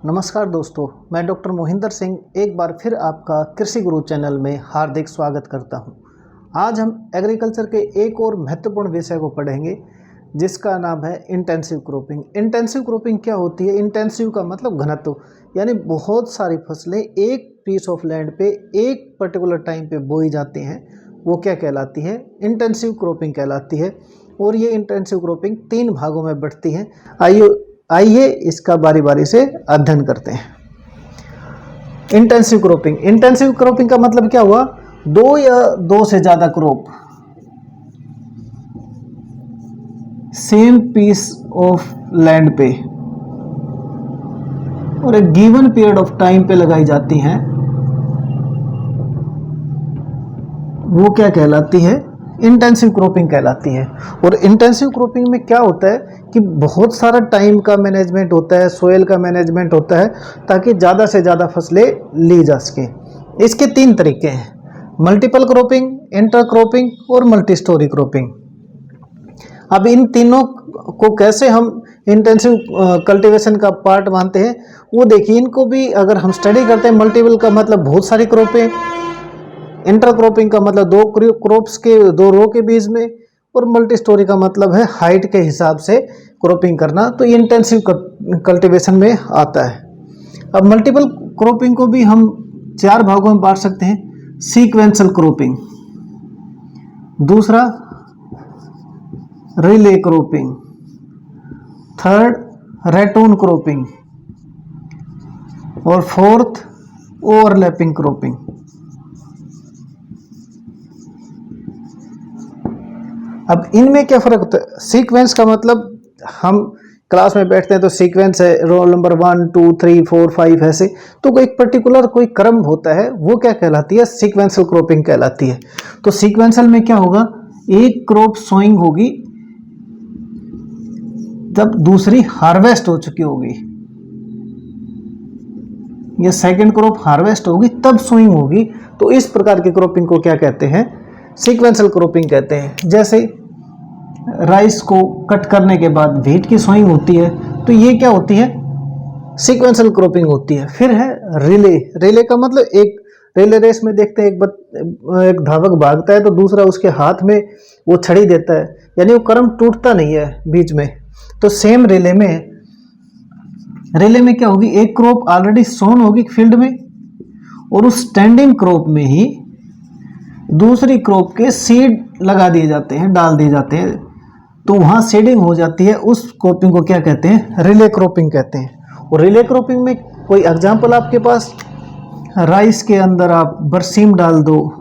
नमस्कार दोस्तों, मैं डॉक्टर मोहिंदर सिंह एक बार फिर आपका कृषि गुरु चैनल में हार्दिक स्वागत करता हूं। आज हम एग्रीकल्चर के एक और महत्वपूर्ण विषय को पढ़ेंगे जिसका नाम है इंटेंसिव क्रॉपिंग। इंटेंसिव क्रॉपिंग क्या होती है? इंटेंसिव का मतलब घनत्व, यानी बहुत सारी फसलें एक पीस ऑफ लैंड पे एक पर्टिकुलर टाइम पे बोई जाती हैं, वो क्या कहलाती है? इंटेंसिव क्रॉपिंग कहलाती है। और ये इंटेंसिव क्रॉपिंग 3 भागों में बढ़ती है। आइए इसका बारी बारी से अध्ययन करते हैं। इंटेंसिव क्रॉपिंग का मतलब क्या हुआ? 2 या 2 से ज़्यादा crop same piece of land पे और एक गिवन पीरियड ऑफ टाइम पे लगाई जाती हैं, वो क्या कहलाती है? इंटेंसिव क्रॉपिंग कहलाती है। और इंटेंसिव क्रॉपिंग में क्या होता है कि बहुत सारा टाइम का मैनेजमेंट होता है, सोयल का मैनेजमेंट होता है, ताकि ज़्यादा से ज़्यादा फसलें ली जा सकें। इसके 3 तरीके हैं: मल्टीपल क्रॉपिंग, इंटर क्रॉपिंग और मल्टी स्टोरी क्रॉपिंग। अब इन तीनों को कैसे हम इंटेंसिव कल्टीवेशन का पार्ट मानते हैं वो देखिए। इनको भी अगर हम स्टडी करते हैं, मल्टीपल का मतलब बहुत सारी क्रॉपें, इंटर क्रॉपिंग का मतलब 2 क्रॉप्स के 2 रो के बीच में, और मल्टी स्टोरी का मतलब है हाइट के हिसाब से क्रॉपिंग करना। तो इंटेंसिव कल्टीवेशन में आता है। अब मल्टीपल क्रॉपिंग को भी हम 4 भागों में बांट सकते हैं: सीक्वेंशियल क्रॉपिंग, दूसरा रिले क्रॉपिंग, थर्ड रेटून क्रॉपिंग और फोर्थ ओवरलैपिंग क्रॉपिंग। अब इनमें क्या फ़र्क होता है? सीक्वेंस का मतलब हम क्लास में बैठते हैं तो सीक्वेंस है, रोल नंबर 1 2 3 4 5 ऐसे, तो एक पर्टिकुलर कोई क्रम होता है, वो क्या कहलाती है? सीक्वेंशियल क्रॉपिंग कहलाती है। तो सीक्वेंशियल में क्या होगा? एक क्रॉप सोइंग होगी जब दूसरी हार्वेस्ट हो चुकी होगी, या सेकंड क्रॉप हार्वेस्ट होगी तब सोइंग होगी। तो इस प्रकार की क्रॉपिंग को क्या कहते हैं? सीक्वेंशियल क्रॉपिंग कहते हैं। जैसे राइस को कट करने के बाद व्हीट की सोइंग होती है, तो ये क्या होती है? सीक्वेंशियल क्रॉपिंग होती है। फिर है रिले का मतलब एक रिले रेस में देखते हैं एक धावक भागता है तो दूसरा उसके हाथ में वो छड़ी देता है, यानी वो क्रम टूटता नहीं है बीच में। तो सेम रिले में क्या होगी? एक क्रॉप ऑलरेडी सोन होगी फील्ड में, और उस स्टैंडिंग क्रॉप में ही दूसरी क्रॉप के सीड लगा दिए जाते हैं, डाल दिए जाते हैं, तो वहाँ सीडिंग हो जाती है। उस क्रॉपिंग को क्या कहते हैं? रिले क्रॉपिंग कहते हैं। और रिले क्रॉपिंग में कोई एग्जांपल आपके पास, राइस के अंदर आप बरसीम डाल दो,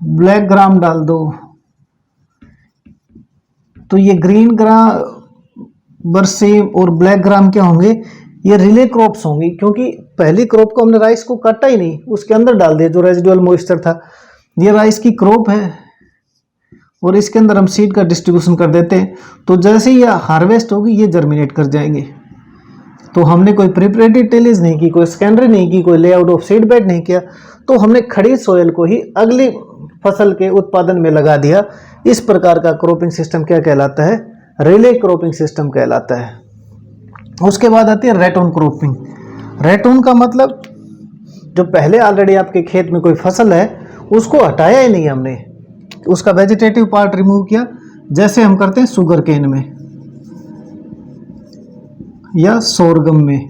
ब्लैक ग्राम डाल दो, तो ये ग्रीन ग्राम, बरसीम और ब्लैक ग्राम क्या होंगे? ये रिले क्रॉप्स होंगी, क्योंकि पहली क्रॉप को हमने राइस को काटा ही नहीं, उसके अंदर डाल दिया जो रेजिडुअल मॉइस्चर था। ये राइस की क्रॉप है और इसके अंदर हम सीड का डिस्ट्रीब्यूशन कर देते हैं, तो जैसे ही ये हार्वेस्ट होगी ये जर्मिनेट कर जाएंगे। तो हमने कोई प्रिपरेटरी टिलेज नहीं की, कोई सेकेंडरी नहीं की, कोई लेआउट ऑफ सीड बेड नहीं किया, तो हमने खड़ी सोयल को ही अगली फसल के उत्पादन में लगा दिया। इस प्रकार का क्रॉपिंग सिस्टम क्या कहलाता है? रिले क्रॉपिंग सिस्टम कहलाता है। उसके बाद आती है रेटून क्रॉपिंग। रेटून का मतलब जो पहले ऑलरेडी आपके खेत में कोई फसल है उसको हटाया ही नहीं हमने, उसका वेजिटेटिव पार्ट रिमूव किया, जैसे हम करते हैं शुगर केन में या सोरगम में।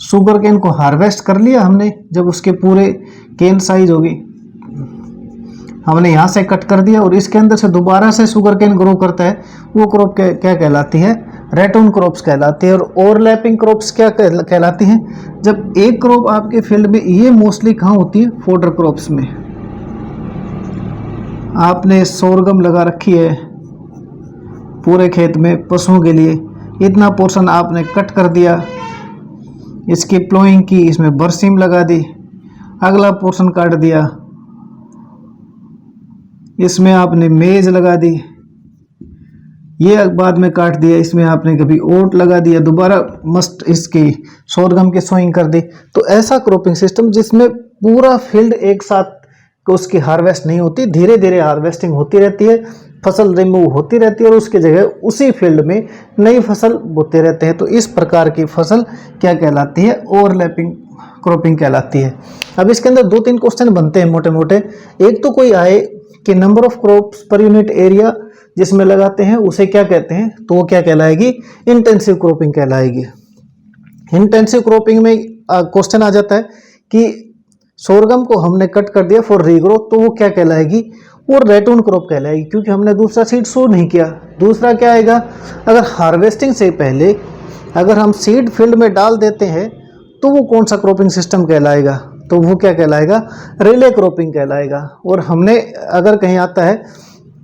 शुगर केन को हार्वेस्ट कर लिया हमने, जब उसके पूरे केन साइज होगी हमने यहाँ से कट कर दिया, और इसके अंदर से दोबारा से शुगर केन ग्रो करता है, वो क्रॉप क्या कहलाती है? रेटून क्रॉप्स कहलाती है। और ओवरलैपिंग क्रॉप्स क्या कहलाती हैं? जब एक क्रॉप आपके फील्ड में, ये मोस्टली कहाँ होती है? फोडर क्रॉप्स में। आपने सोरगम लगा रखी है पूरे खेत में पशुओं के लिए, इतना पोर्शन आपने कट कर दिया, इसकी प्लोइंग की, इसमें बरसीम लगा दी, अगला पोर्शन काट दिया, इसमें आपने मेज लगा दी, ये बाद में काट दिया, इसमें आपने कभी ओट लगा दिया, दोबारा मस्ट इसकी सोरगम की सोइंग कर दी। तो ऐसा क्रॉपिंग सिस्टम जिसमें पूरा फील्ड एक साथ उसकी हार्वेस्ट नहीं होती, धीरे धीरे हार्वेस्टिंग होती रहती है, फसल रिमूव होती रहती है और उसकी जगह उसी फील्ड में नई फसल बोते रहते हैं। तो इस प्रकार की फसल क्या कहलाती है? ओवरलैपिंग क्रॉपिंग कहलाती है। अब इसके अंदर 2-3 क्वेश्चन बनते हैं मोटे मोटे। एक तो कोई आए कि number of crops per unit area जिसमें लगाते हैं उसे क्या कहते हैं, तो वो क्या कहलाएगी? इंटेंसिव क्रॉपिंग कहलाएगी। इंटेंसिव क्रॉपिंग में क्वेश्चन आ जाता है कि सोरगम को हमने कट कर दिया फॉर रीग्रोथ, तो वो क्या कहलाएगी? वो रेटून क्रॉप कहलाएगी, क्योंकि हमने दूसरा सीड सो नहीं किया। दूसरा क्या आएगा? अगर हार्वेस्टिंग से पहले अगर हम सीड फील्ड में डाल देते हैं तो वो कौन सा क्रॉपिंग सिस्टम कहलाएगा? तो वो क्या कहलाएगा? रिले क्रॉपिंग कहलाएगा। और हमने अगर कहीं आता है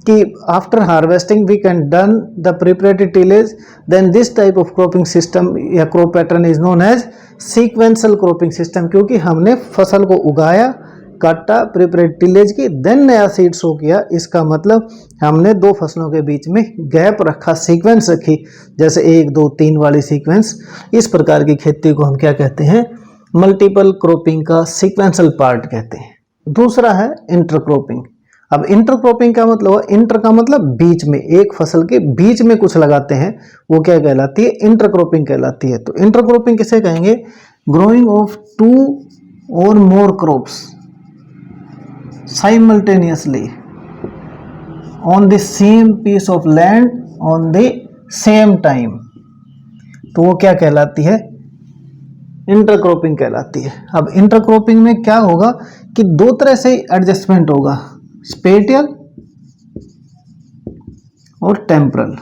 कि after harvesting we can done the preparatory tillage, then this type of cropping system या crop pattern is known as sequential cropping system, क्योंकि हमने फसल को उगाया, काटा, प्रिपरेटरी टिलेज की, देन नया सीड सो किया। इसका मतलब हमने 2 फसलों के बीच में गैप रखा, सीक्वेंस रखी, जैसे 1, 2, 3 वाली सीक्वेंस। इस प्रकार की खेती को हम क्या कहते हैं? मल्टीपल क्रॉपिंग का सीक्वेंशियल पार्ट कहते हैं। दूसरा है इंटरक्रॉपिंग। अब इंटरक्रॉपिंग का मतलब, इंटर का मतलब बीच में, एक फसल के बीच में कुछ लगाते हैं, वो क्या कहलाती है? इंटरक्रॉपिंग कहलाती है। तो इंटरक्रॉपिंग किसे कहेंगे? ग्रोइंग ऑफ 2 और more crops simultaneously on the same piece of land on the same time, तो वो क्या कहलाती है? इंटरक्रॉपिंग कहलाती है। अब इंटरक्रॉपिंग में क्या होगा कि 2 तरह से एडजस्टमेंट होगा, स्पेटियल और टेम्परल।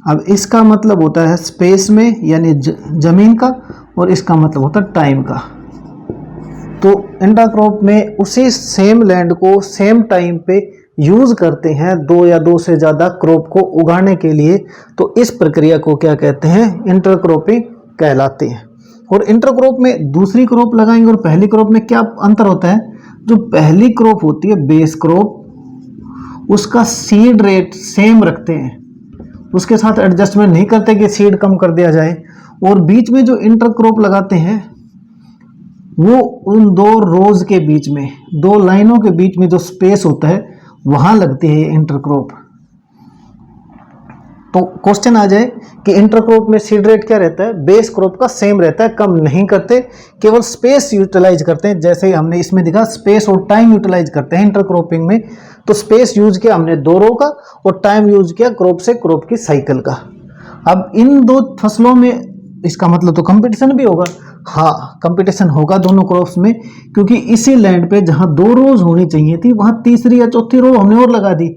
अब इसका मतलब होता है स्पेस में यानी जमीन का, और इसका मतलब होता है टाइम का। तो इंटरक्रॉप में उसी सेम लैंड को सेम टाइम पे यूज करते हैं 2 या 2 से ज़्यादा क्रॉप को उगाने के लिए। तो इस प्रक्रिया को क्या कहते हैं? इंटरक्रॉपिंग कहलाती है। और इंटरक्रॉप में दूसरी क्रॉप लगाएंगे और पहली क्रॉप में क्या अंतर होता है? जो पहली क्रॉप होती है बेस क्रॉप, उसका सीड रेट सेम रखते हैं, उसके साथ एडजस्टमेंट नहीं करते कि सीड कम कर दिया जाए। और बीच में जो इंटरक्रॉप लगाते हैं वो उन 2 रोज के बीच में, 2 लाइनों के बीच में जो स्पेस होता है वहां लगती है इंटरक्रॉप। तो क्वेश्चन आ जाए कि इंटरक्रॉप में सीड रेट क्या रहता है? बेस क्रॉप का सेम रहता है, कम नहीं करते, केवल स्पेस यूटिलाइज करते हैं। जैसे ही हमने इसमें दिखा, स्पेस और टाइम यूटिलाइज करते हैं इंटरक्रॉपिंग में। तो स्पेस यूज किया हमने 2 रो का, और टाइम यूज किया क्रॉप से क्रॉप की साइकिल का। अब इन 2 फसलों में इसका मतलब तो कंपटीशन भी होगा। हाँ, कंपटीशन होगा दोनों क्रॉप्स में, क्योंकि इसी लैंड पे जहां 2 रोज होनी चाहिए थी वहां तीसरी या चौथी रो हमने और लगा दी,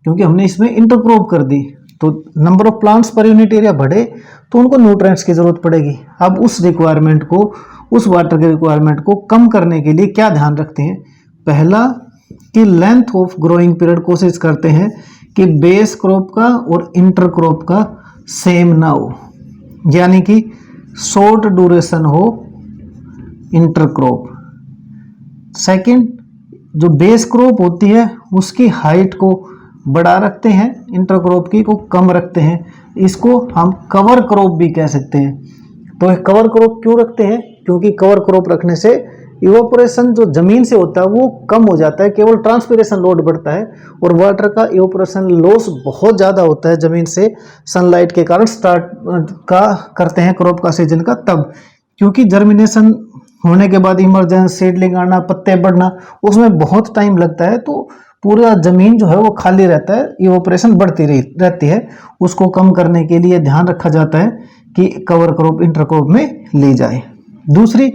क्योंकि हमने इसमें इंटरक्रॉप कर दी। तो number of plants per unit area बढ़े तो उनको न्यूट्रिएंट्स की जरूरत पड़ेगी। अब उस रिक्वायरमेंट को, उस वाटर के रिक्वायरमेंट को कम करने के लिए क्या ध्यान रखते हैं? पहला कि लेंथ ऑफ ग्रोइंग पीरियड कोशिश करते हैं कि बेस क्रॉप का और इंटर क्रॉप का सेम ना हो, यानी कि शॉर्ट ड्यूरेशन हो इंटर क्रॉप। सेकंड, जो बेस क्रॉप होती है उसकी हाइट को बढ़ा रखते हैं, इंटर क्रॉप की को कम रखते हैं। इसको हम कवर क्रॉप भी कह सकते हैं। तो कवर क्रॉप क्यों रखते हैं? क्योंकि कवर क्रॉप रखने से इवोपोरेशन जो जमीन से होता है वो कम हो जाता है, केवल ट्रांसपिरेशन लोड बढ़ता है, और वाटर का इवोपोरेशन लॉस बहुत ज़्यादा होता है जमीन से सनलाइट के कारण स्टार्ट का करते हैं क्रॉप का सीजन का तब। क्योंकि जर्मिनेशन होने के बाद इमरजेंस सीडलिंग आना, पत्ते बढ़ना, उसमें बहुत टाइम लगता है। तो पूरा जमीन जो है वो खाली रहता है, इवोपोरेशन बढ़ती रहती है। उसको कम करने के लिए ध्यान रखा जाता है कि कवर क्रॉप इंटर क्रॉप में ली जाए। दूसरी,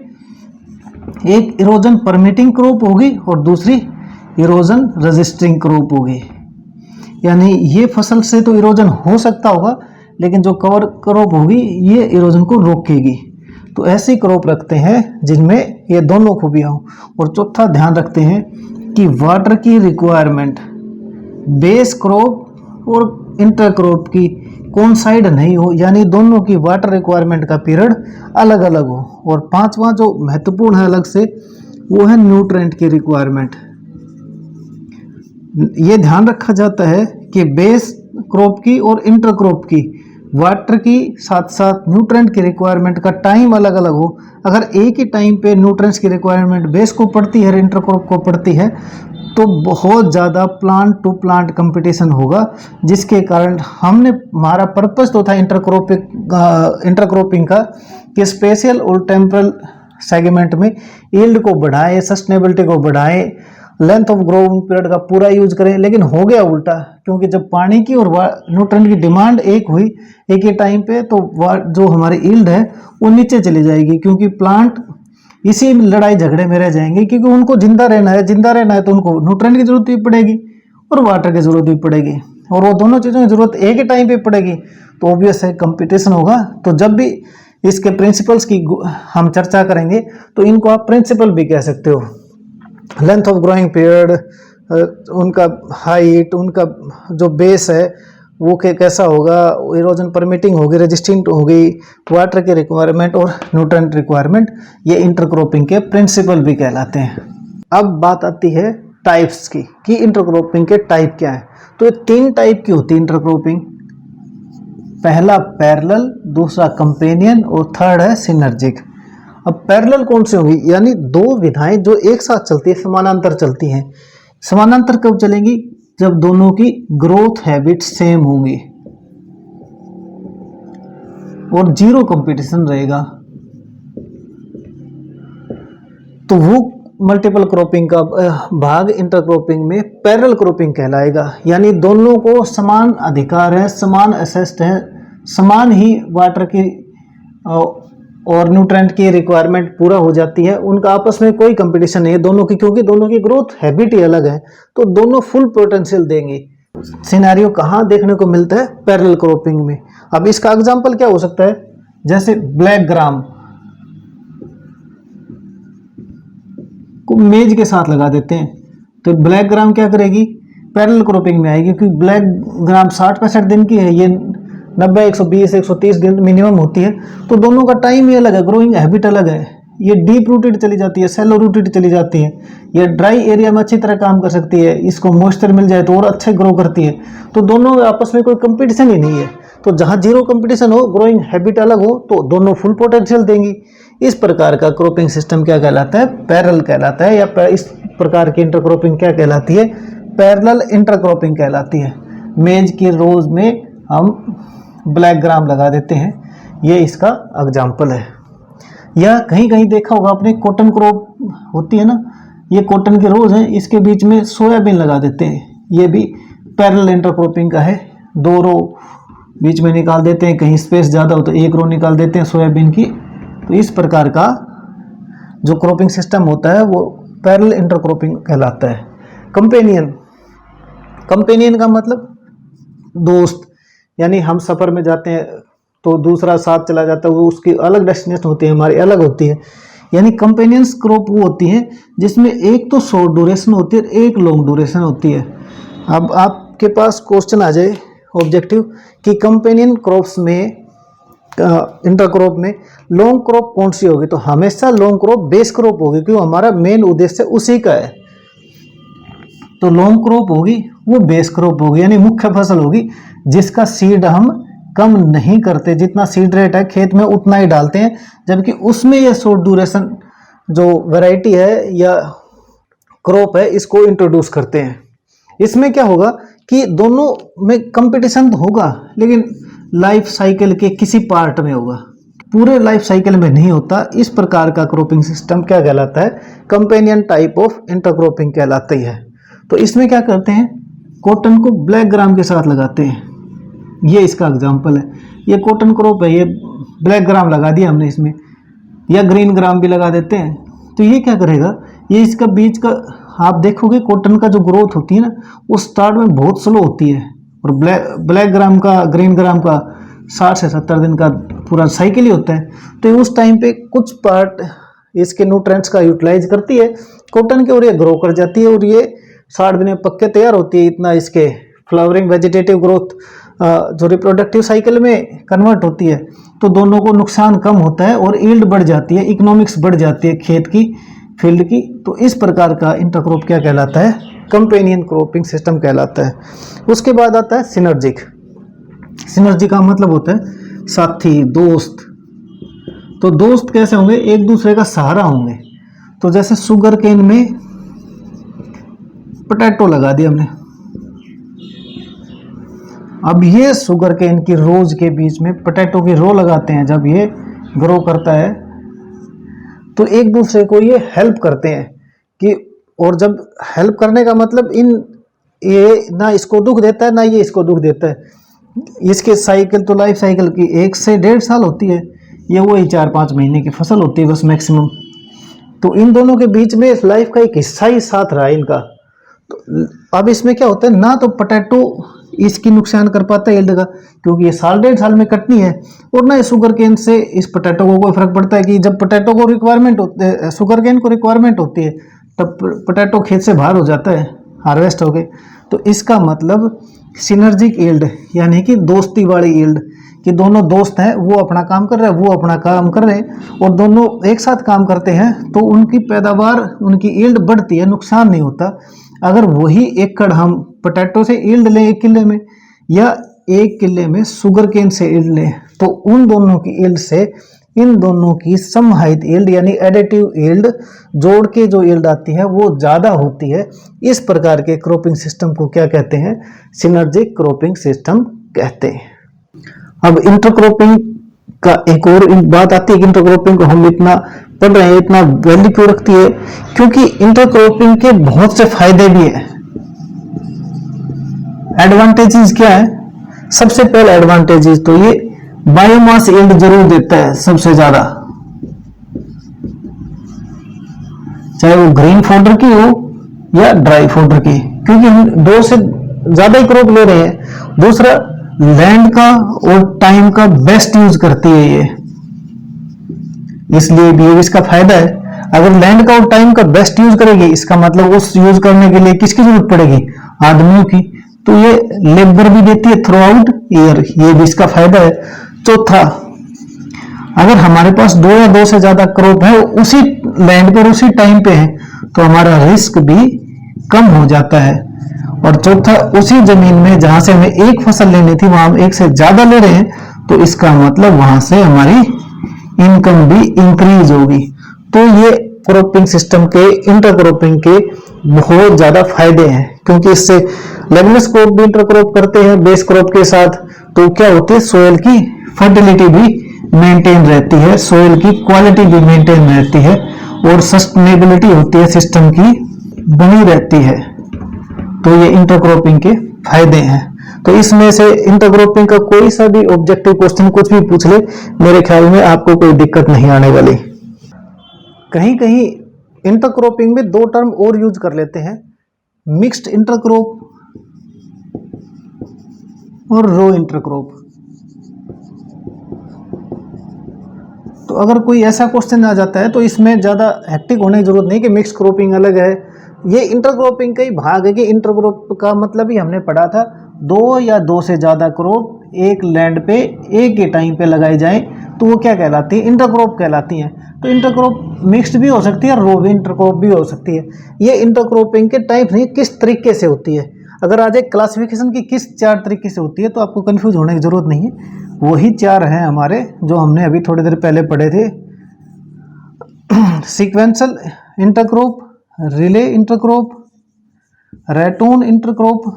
एक इरोजन परमिटिंग क्रॉप होगी और दूसरी इरोजन रजिस्टरिंग क्रॉप होगी। यानी ये फसल से तो इरोजन हो सकता होगा, लेकिन जो कवर क्रॉप होगी ये इरोजन को रोकेगी। तो ऐसी क्रॉप रखते हैं जिनमें ये दोनों खूबियां हों। और चौथा, ध्यान रखते हैं कि वाटर की रिक्वायरमेंट बेस क्रॉप और इंटर क्रॉप की कौन साइड नहीं हो, यानी दोनों की वाटर रिक्वायरमेंट का पीरियड अलग अलग हो। और पांचवा जो महत्वपूर्ण है अलग से, वो है न्यूट्रिएंट की रिक्वायरमेंट। ये ध्यान रखा जाता है कि बेस क्रॉप की और इंटर क्रॉप की वाटर की साथ साथ न्यूट्रेंट की रिक्वायरमेंट का टाइम अलग अलग हो, अगर एक ही टाइम पे न्यूट्रेंट्स की रिक्वायरमेंट बेस को पड़ती है, इंटरक्रॉप को पड़ती है, तो बहुत ज़्यादा प्लांट टू प्लांट कंपटीशन होगा, जिसके कारण हमारा पर्पस तो था इंटरक्रॉपिंग का कि स्पेशल और टेम्परल सेगमेंट में यील्ड को बढ़ाएं, सस्टेनेबिलिटी को बढ़ाएं, लेंथ ऑफ ग्रोइंग पीरियड का पूरा यूज करें। लेकिन हो गया उल्टा, क्योंकि जब पानी की और न्यूट्रेंट की डिमांड एक हुई एक ही टाइम पे, तो जो हमारी यील्ड है वो नीचे चली जाएगी, क्योंकि प्लांट इसी लड़ाई झगड़े में रह जाएंगे, क्योंकि उनको जिंदा रहना है तो उनको न्यूट्रेंट की जरूरत भी पड़ेगी और वाटर की जरूरत भी पड़ेगी, और वो दोनों चीज़ों की जरूरत एक ही टाइम पे पड़ेगी, तो ऑब्वियस है कंपटीशन होगा। तो जब भी इसके प्रिंसिपल्स की हम चर्चा करेंगे तो इनको आप प्रिंसिपल भी कह सकते हो। लेंथ ऑफ ग्रोइंग पीरियड, उनका हाइट, उनका जो बेस है वो कैसा होगा, इरोजन परमिटिंग होगी, रेजिस्टेंट होगी, वाटर की रिक्वायरमेंट और न्यूट्रेंट रिक्वायरमेंट, ये इंटरक्रॉपिंग के प्रिंसिपल भी कहलाते हैं। अब बात आती है टाइप्स की कि इंटरक्रॉपिंग के टाइप क्या है। तो ये 3 टाइप की होती है इंटरक्रॉपिंग। पहला पैरेलल, दूसरा कंपेनियन और थर्ड है सिनर्जिक। अब पैरेलल कौन सी होगी, यानी 2 विधाएं जो एक साथ चलती है, समानांतर चलती हैं। समानांतर कब चलेंगी, जब दोनों की ग्रोथ हैबिट सेम होंगी और जीरो कंपटीशन रहेगा, तो वो मल्टीपल क्रॉपिंग का भाग इंटरक्रॉपिंग में पैरेलल क्रॉपिंग कहलाएगा। यानी दोनों को समान अधिकार है, समान एसेस्ट है, समान ही वाटर की और न्यूट्रेंट की रिक्वायरमेंट पूरा हो जाती है, उनका आपस में कोई कंपटीशन नहीं है दोनों की, क्योंकि दोनों की ग्रोथ हैबिट ही अलग है, तो दोनों फुल पोटेंशियल देंगे। सिनेरियो कहाँ देखने को मिलता है, पैरेलल क्रॉपिंग में। अब इसका एग्जांपल क्या हो सकता है, जैसे ब्लैक ग्राम को मेज के साथ लगा देते हैं, तो ब्लैक ग्राम क्या करेगी, पैरेलल क्रॉपिंग में आएगी, क्योंकि ब्लैक ग्राम 60-65 दिन की है, ये 90, 120, 130 दिन मिनिमम होती है, तो दोनों का टाइम ही अलग है, ग्रोइंग हैबिट अलग है। ये डीप रूटेड चली जाती है, सेलो रूटेड चली जाती है, ये ड्राई एरिया में अच्छी तरह काम कर सकती है, इसको मॉइस्चर मिल जाए तो और अच्छे ग्रो करती है, तो दोनों आपस में कोई कंपटीशन ही नहीं है। तो जहाँ जीरो कंपटीशन हो, ग्रोइंग हैबिट अलग हो, तो दोनों फुल पोटेंशियल देंगी। इस प्रकार का क्रॉपिंग सिस्टम क्या कहलाता है, पैरेलल कहलाता है, या इस प्रकार की इंटरक्रॉपिंग क्या कहलाती है, पैरेलल इंटरक्रॉपिंग कहलाती है। मेज की रोज में हम ब्लैक ग्राम लगा देते हैं, ये इसका एग्जाम्पल है। या कहीं कहीं देखा होगा आपने, कॉटन क्रॉप होती है ना, ये कॉटन की रोज है, इसके बीच में सोयाबीन लगा देते हैं, ये भी पैरेलल इंटरक्रॉपिंग का है। 2 रो बीच में निकाल देते हैं, कहीं स्पेस ज़्यादा हो तो 1 रो निकाल देते हैं सोयाबीन की। तो इस प्रकार का जो क्रॉपिंग सिस्टम होता है वो पैरेलल इंटरक्रॉपिंग कहलाता है। कंपेनियन का मतलब दोस्त, यानी हम सफ़र में जाते हैं तो दूसरा साथ चला जाता है, वो उसकी अलग डेस्टिनेशन होती है, हमारी अलग होती है। यानी कंपेनियंस क्रॉप वो होती है जिसमें एक तो शॉर्ट ड्यूरेशन होती है, एक लॉन्ग ड्यूरेशन होती है। अब आपके पास क्वेश्चन आ जाए ऑब्जेक्टिव कि कंपेनियन क्रॉप्स में, इंटरक्रॉप में लॉन्ग क्रॉप कौन सी होगी, तो हमेशा लॉन्ग क्रॉप बेस क्रॉप होगी, क्योंकि हमारा मेन उद्देश्य उसी का है। तो लॉन्ग क्रॉप होगी वो बेस क्रॉप होगी, यानी मुख्य फसल होगी जिसका सीड हम कम नहीं करते, जितना सीड रेट है खेत में उतना ही डालते हैं, जबकि उसमें यह शॉर्ट ड्यूरेशन जो वैरायटी है या क्रॉप है इसको इंट्रोड्यूस करते हैं। इसमें क्या होगा कि दोनों में कंपटीशन तो होगा, लेकिन लाइफ साइकिल के किसी पार्ट में होगा, पूरे लाइफ साइकिल में नहीं होता। इस प्रकार का क्रॉपिंग सिस्टम क्या कहलाता है, कंपेनियन टाइप ऑफ इंटरक्रॉपिंग कहलाती है। तो इसमें क्या करते हैं, कॉटन को ब्लैक ग्राम के साथ लगाते हैं, ये इसका एग्जाम्पल है। ये कॉटन क्रॉप है, ये ब्लैक ग्राम लगा दिया हमने इसमें, या ग्रीन ग्राम भी लगा देते हैं। तो ये क्या करेगा, ये इसका बीच का, आप देखोगे कॉटन का जो ग्रोथ होती है ना वो स्टार्ट में बहुत स्लो होती है, और ब्लैक ग्राम का, ग्रीन ग्राम का 60 से 70 दिन का पूरा साइकिल ही होता है। तो उस टाइम पे कुछ पार्ट इसके न्यूट्रेंट्स का यूटिलाइज करती है कॉटन के, और ये ग्रो कर जाती है, और ये 60 दिन में पक्के तैयार होती है। इतना इसके फ्लावरिंग वेजिटेटिव ग्रोथ जो रिप्रोडक्टिव साइकिल में कन्वर्ट होती है, तो दोनों को नुकसान कम होता है और यील्ड बढ़ जाती है, इकोनॉमिक्स बढ़ जाती है खेत की, फील्ड की। तो इस प्रकार का इंटरक्रॉप क्या कहलाता है, कंपेनियन क्रॉपिंग सिस्टम कहलाता है। उसके बाद आता है सिनर्जिक। सिनर्जी का मतलब होता है साथी, दोस्त। तो दोस्त कैसे होंगे? एक दूसरे का सहारा होंगे। तो जैसे शुगर केन में पोटैटो लगा दिया हमने, अब ये शुगर केन की रोज के बीच में पोटैटो की रो लगाते हैं। जब ये ग्रो करता है तो एक दूसरे को ये हेल्प करते हैं कि, और जब हेल्प करने का मतलब ये ना इसको दुख देता है ना ये इसको दुख देता है। इसके साइकिल तो लाइफ साइकिल की 1 से 1.5 साल होती है, ये वही 4-5 महीने की फसल होती है बस मैक्सिमम। तो इन दोनों के बीच में लाइफ का एक हिस्सा ही साथ रहा है इनका। तो अब इसमें क्या होता है, ना तो पोटैटो इसकी नुकसान कर पाता है यील्ड का, क्योंकि ये 1.5 साल में कटनी है, और ना शुगर केन से इस पोटैटो को कोई फर्क पड़ता है कि जब पोटैटो को रिक्वायरमेंट होती है, शुगर केन को रिक्वायरमेंट होती है, तब पोटैटो खेत से बाहर हो जाता है हार्वेस्ट हो गए। तो इसका मतलब सिनर्जिक यील्ड यानी कि दोस्ती वाली यील्ड, कि दोनों दोस्त हैं, वो अपना काम कर रहे हैं, वो अपना काम कर रहे हैं, और दोनों एक साथ काम करते हैं तो उनकी पैदावार, उनकी यील्ड बढ़ती है, नुकसान नहीं होता। अगर वही एकड़ हम पोटैटो से यील्ड लें 1 किले में, या 1 किले में शुगर केन से यील्ड लें, तो उन दोनों की यील्ड से इन दोनों की समाहित यील्ड यानी एडिटिव यील्ड जोड़ के जो यील्ड आती है वो ज़्यादा होती है। इस प्रकार के क्रॉपिंग सिस्टम को क्या कहते हैं? सिनर्जिक क्रॉपिंग सिस्टम कहते हैं। अब इंटरक्रॉपिंग का एक और बात आती है कि इंटरक्रॉपिंग को हम इतना पढ़ रहे हैं, इतना वैल्यू क्यों रखती है? क्योंकि इंटरक्रॉपिंग के बहुत से फायदे भी हैं। एडवांटेजेस क्या है? सबसे पहले एडवांटेजेस तो ये बायोमास यील्ड जरूर देता है सबसे ज्यादा, चाहे वो ग्रीन फोडर की हो या ड्राई फोडर की, क्योंकि हम 2 से ज्यादा ही क्रॉप ले रहे हैं। दूसरा, लैंड का और टाइम का बेस्ट यूज करती है ये, इसलिए भी इसका फायदा है। अगर लैंड का और टाइम का बेस्ट यूज करेगी, इसका मतलब उस यूज करने के लिए किसकी जरूरत पड़ेगी? आदमियों की। तो ये लेबर भी देती है थ्रू आउट ईयर, ये भी इसका फायदा है। चौथा, अगर हमारे पास 2 या 2 से ज्यादा क्रॉप है, उसी लैंड पर उसी टाइम पे है, तो हमारा रिस्क भी कम हो जाता है। और चौथा, उसी जमीन में जहां से हमें एक फसल लेनी थी वहां हम 1 से ज्यादा ले रहे हैं, तो इसका मतलब वहां से हमारी इनकम भी इंक्रीज होगी। तो ये क्रॉपिंग सिस्टम के, इंटरक्रॉपिंग के बहुत ज्यादा फायदे हैं, क्योंकि इससे लेगुमिनस क्रॉप भी इंटरक्रॉप करते हैं बेस क्रॉप के साथ। तो क्या होती है? सोयल की फर्टिलिटी भी मेंटेन रहती है, सोयल की क्वालिटी भी मेंटेन रहती है, और सस्टेनेबिलिटी होती है सिस्टम की बनी रहती है। तो ये इंटरक्रॉपिंग के फायदे हैं। तो इसमें से इंटरक्रॉपिंग का कोई सा भी ऑब्जेक्टिव क्वेश्चन कुछ भी पूछ ले, मेरे ख्याल में आपको कोई दिक्कत नहीं आने वाली। कहीं कहीं इंटरक्रॉपिंग में 2 टर्म और यूज कर लेते हैं, मिक्स्ड इंटरक्रॉप और रो इंटरक्रॉप। तो अगर कोई ऐसा क्वेश्चन आ जाता है तो इसमें ज़्यादा हेक्टिक होने की जरूरत नहीं कि मिक्स क्रॉपिंग अलग है, ये इंटरक्रॉपिंग का ही भाग है। कि इंटरक्रॉप का मतलब ही हमने पढ़ा था 2 या 2 से ज़्यादा क्रॉप एक लैंड पे एक ही टाइम पे लगाई जाएं, तो वो क्या कहलाती है? इंटरक्रॉप कहलाती हैं। तो इंटरक्रॉप मिक्स्ड भी हो सकती है और रो भी इंटरक्रॉप भी हो सकती है। ये इंटरक्रॉपिंग के टाइप नहीं, किस तरीके से होती है। अगर आज एक क्लासिफिकेशन की किस 4 तरीके से होती है तो आपको कंफ्यूज होने की जरूरत नहीं है, वही 4 हैं हमारे जो हमने अभी थोड़ी देर पहले पढ़े थे। Sequential intercrop, relay intercrop, ratoon intercrop,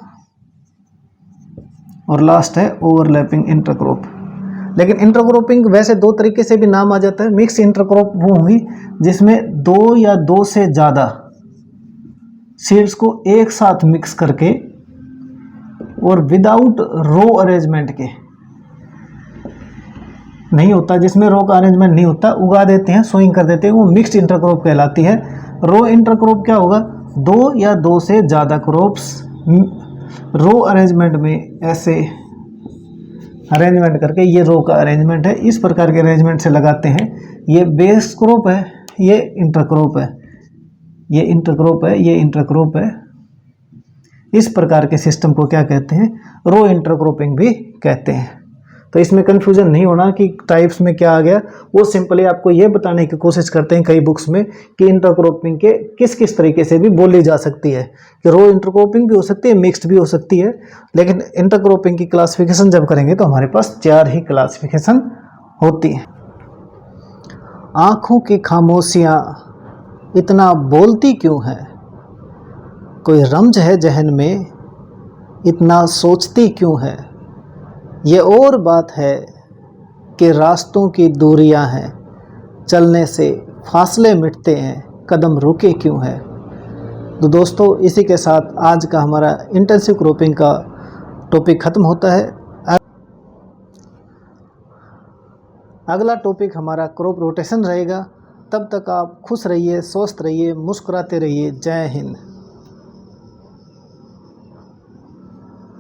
और लास्ट है ओवरलैपिंग इंटरक्रॉप। लेकिन इंटरक्रॉपिंग वैसे 2 तरीके से भी नाम आ जाता है। मिक्स इंटरक्रॉप वो हुई जिसमें 2 या 2 से ज़्यादा सीड्स को एक साथ मिक्स करके और विदाउट रो अरेंजमेंट के नहीं होता, जिसमें रो का अरेंजमेंट नहीं होता, उगा देते हैं, सोइंग कर देते हैं, वो मिक्स्ड इंटरक्रॉप कहलाती है। रो इंटरक्रॉप क्या होगा? 2 या 2 से ज़्यादा क्रॉप्स रो अरेंजमेंट में ऐसे अरेंजमेंट करके, ये रो का अरेंजमेंट है, इस प्रकार के अरेंजमेंट से लगाते हैं। ये बेस क्रॉप है, ये इंटरक्रॉप है, ये इंटरक्रॉप है, ये इंटरक्रॉप है। इस प्रकार के सिस्टम को क्या कहते हैं? रो इंटरक्रॉपिंग भी कहते हैं। तो इसमें कन्फ्यूज़न नहीं होना कि टाइप्स में क्या आ गया। वो सिंपली आपको ये बताने की कोशिश करते हैं कई बुक्स में कि इंटरक्रॉपिंग के किस किस तरीके से भी बोली जा सकती है, कि रो इंटरक्रॉपिंग भी हो सकती है, मिक्स्ड भी हो सकती है। लेकिन इंटरक्रॉपिंग की क्लासिफिकेशन जब करेंगे तो हमारे पास 4 ही क्लासिफिकेशन होती हैं। आँखों की खामोशियाँ इतना बोलती क्यों है, कोई रमज है जहन में इतना सोचती क्यों है। ये और बात है कि रास्तों की दूरियां हैं, चलने से फासले मिटते हैं, कदम रुके क्यों है। तो दोस्तों इसी के साथ आज का हमारा इंटेंसिव क्रॉपिंग का टॉपिक ख़त्म होता है। अगला टॉपिक हमारा क्रॉप रोटेशन रहेगा। तब तक आप खुश रहिए, स्वस्थ रहिए, मुस्कुराते रहिए। जय हिंद।